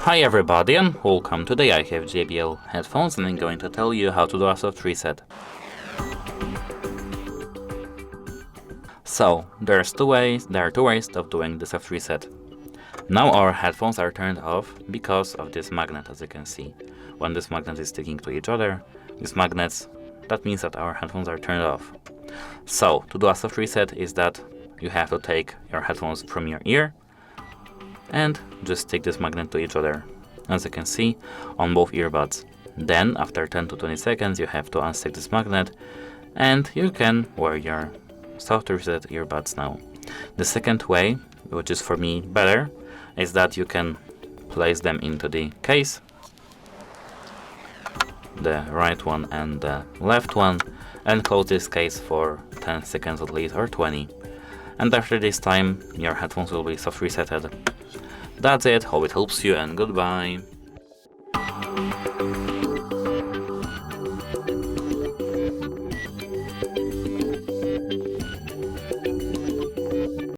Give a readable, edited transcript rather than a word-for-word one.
Hi everybody and welcome. Today I have JBL headphones and I'm going to tell you how to do a soft reset. So, there are two ways of doing the soft reset. Now our headphones are turned off because of this magnet, as you can see. When this magnet is sticking to each other, these magnets, that means that our headphones are turned off. So, to do a soft reset is that you have to take your headphones from your ear and just stick this magnet to each other, as you can see, on both earbuds. Then, after 10 to 20 seconds, you have to unstick this magnet and you can wear your soft reset earbuds now. The second way, which is for me better, is that you can place them into the case, the right one and the left one, and close this case for 10 seconds at least, or 20. And after this time, your headphones will be soft resetted. That's it, hope it helps you and goodbye.